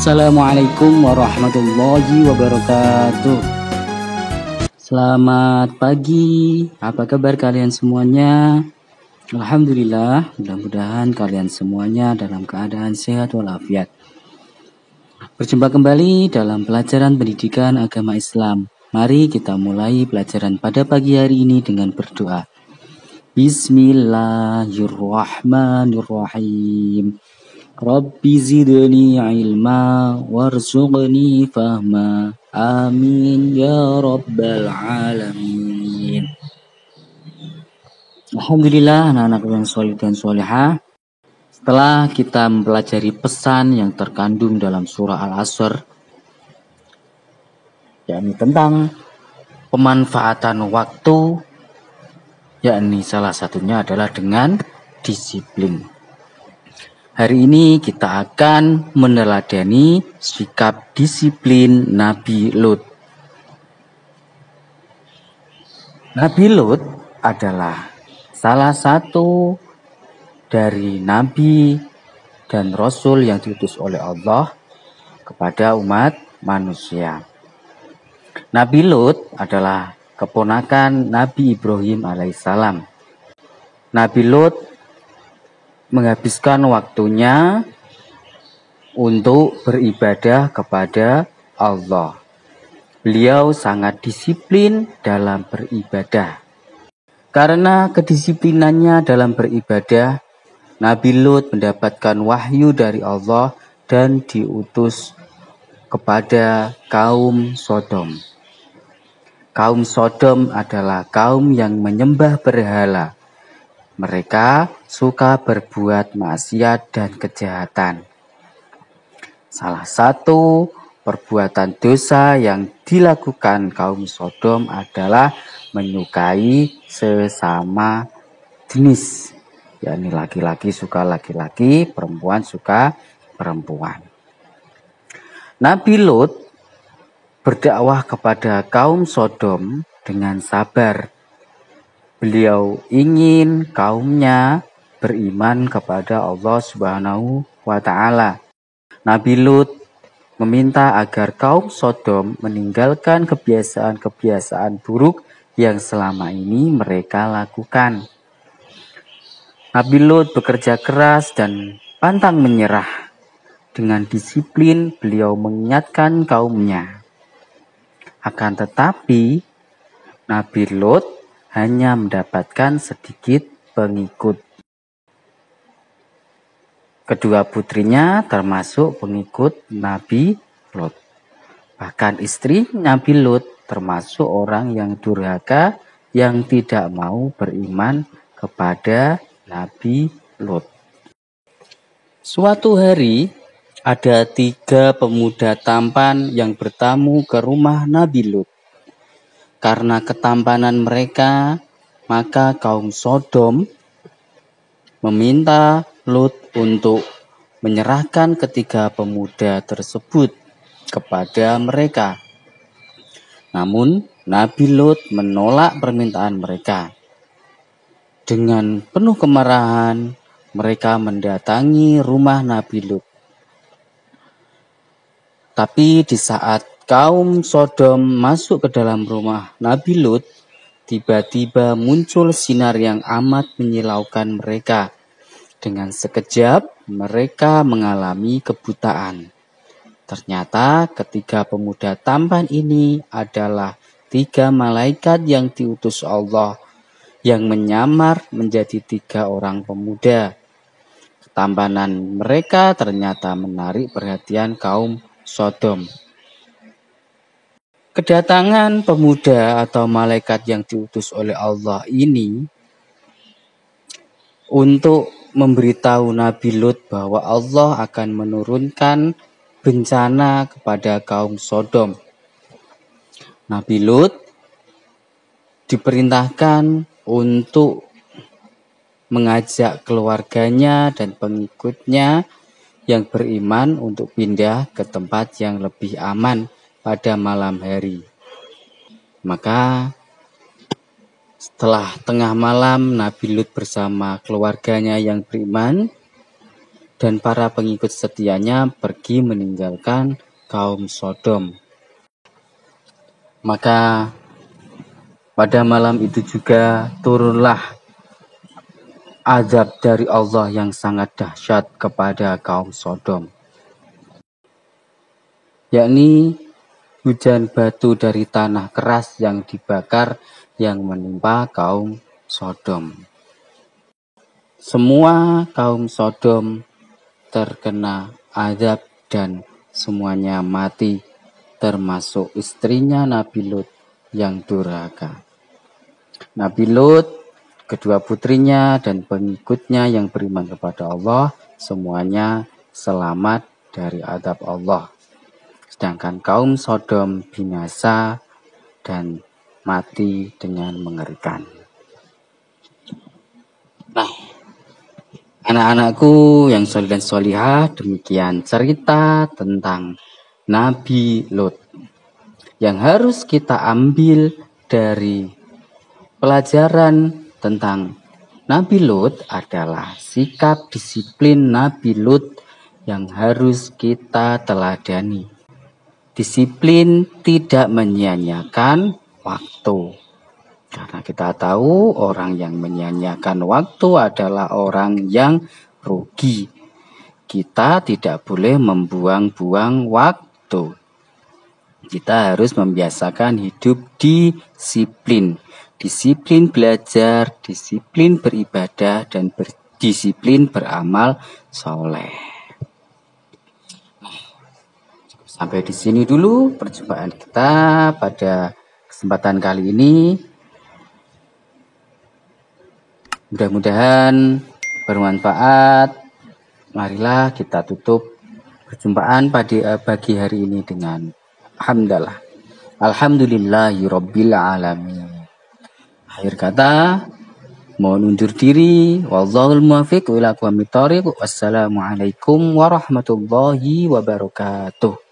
Assalamualaikum warahmatullahi wabarakatuh. Selamat pagi, apa kabar kalian semuanya? Alhamdulillah, mudah-mudahan kalian semuanya dalam keadaan sehat walafiat. Berjumpa kembali dalam pelajaran pendidikan agama Islam. Mari kita mulai pelajaran pada pagi hari ini dengan berdoa. Bismillahirrahmanirrahim. Rabbi zidni ilma warzuqni fahma. Amin ya rabbal alamin. Alhamdulillah anak-anak yang soleh dan solehah, setelah kita mempelajari pesan yang terkandung dalam surah Al-Asr, yakni tentang pemanfaatan waktu, yakni salah satunya adalah dengan disiplin. Hari ini kita akan meneladani sikap disiplin Nabi Lut. Nabi Lut adalah salah satu dari nabi dan rasul yang diutus oleh Allah kepada umat manusia. Nabi Lut adalah keponakan Nabi Ibrahim alaihissalam. Nabi Lut menghabiskan waktunya untuk beribadah kepada Allah. Beliau sangat disiplin dalam beribadah. Karena kedisiplinannya dalam beribadah, Nabi Lut mendapatkan wahyu dari Allah dan diutus kepada kaum Sodom. Kaum Sodom adalah kaum yang menyembah berhala. Mereka suka berbuat maksiat dan kejahatan. Salah satu perbuatan dosa yang dilakukan kaum Sodom adalah menyukai sesama jenis. yakni laki-laki suka laki-laki, perempuan suka perempuan. Nabi Lut berdakwah kepada kaum Sodom dengan sabar. Beliau ingin kaumnya beriman kepada Allah Subhanahu wa Ta'ala. Nabi Lut meminta agar kaum Sodom meninggalkan kebiasaan-kebiasaan buruk yang selama ini mereka lakukan. Nabi Lut bekerja keras dan pantang menyerah. Dengan disiplin beliau mengingatkan kaumnya. Akan tetapi Nabi Lut hanya mendapatkan sedikit pengikut. Kedua putrinya termasuk pengikut Nabi Lut. Bahkan istri Nabi Lut termasuk orang yang durhaka yang tidak mau beriman kepada Nabi Lut. Suatu hari ada 3 pemuda tampan yang bertamu ke rumah Nabi Lut. Karena ketampanan mereka, maka kaum Sodom meminta Lut untuk menyerahkan ketiga pemuda tersebut kepada mereka. Namun, Nabi Lut menolak permintaan mereka. Dengan penuh kemarahan, mereka mendatangi rumah Nabi Lut. Tapi di saat kaum Sodom masuk ke dalam rumah Nabi Lut, tiba-tiba muncul sinar yang amat menyilaukan mereka. Dengan sekejap, mereka mengalami kebutaan. Ternyata ketiga pemuda tampan ini adalah 3 malaikat yang diutus Allah, yang menyamar menjadi 3 orang pemuda. Ketampanan mereka ternyata menarik perhatian kaum Sodom. Kedatangan pemuda atau malaikat yang diutus oleh Allah ini untuk memberitahu Nabi Lut bahwa Allah akan menurunkan bencana kepada kaum Sodom. Nabi Lut diperintahkan untuk mengajak keluarganya dan pengikutnya yang beriman untuk pindah ke tempat yang lebih aman pada malam hari. Maka setelah tengah malam, Nabi Lut bersama keluarganya yang beriman dan para pengikut setianya pergi meninggalkan kaum Sodom. Maka pada malam itu juga turunlah azab dari Allah yang sangat dahsyat kepada kaum Sodom, yakni hujan batu dari tanah keras yang dibakar yang menimpa kaum Sodom. Semua kaum Sodom terkena azab dan semuanya mati, termasuk istrinya Nabi Lut yang durhaka. Nabi Lut, kedua putrinya dan pengikutnya yang beriman kepada Allah, semuanya selamat dari azab Allah. Sedangkan kaum Sodom binasa dan mati dengan mengerikan. Nah, anak-anakku yang solih dan solihah, demikian cerita tentang Nabi Lut. Yang harus kita ambil dari pelajaran tentang Nabi Lut adalah sikap disiplin Nabi Lut yang harus kita teladani. Disiplin tidak menyia-nyiakan waktu. Karena kita tahu orang yang menyia-nyiakan waktu adalah orang yang rugi. Kita tidak boleh membuang-buang waktu. Kita harus membiasakan hidup disiplin. Disiplin belajar, disiplin beribadah, dan disiplin beramal soleh. Sampai di sini dulu perjumpaan kita pada kesempatan kali ini. Mudah-mudahan bermanfaat. Marilah kita tutup perjumpaan pada pagi hari ini dengan hamdalah. Alhamdulillahirabbil alamin. Akhir kata, mohon undur diri. Wallahul muwaffiq ila aqwamit thoriq. Wassalamualaikum warahmatullahi wabarakatuh.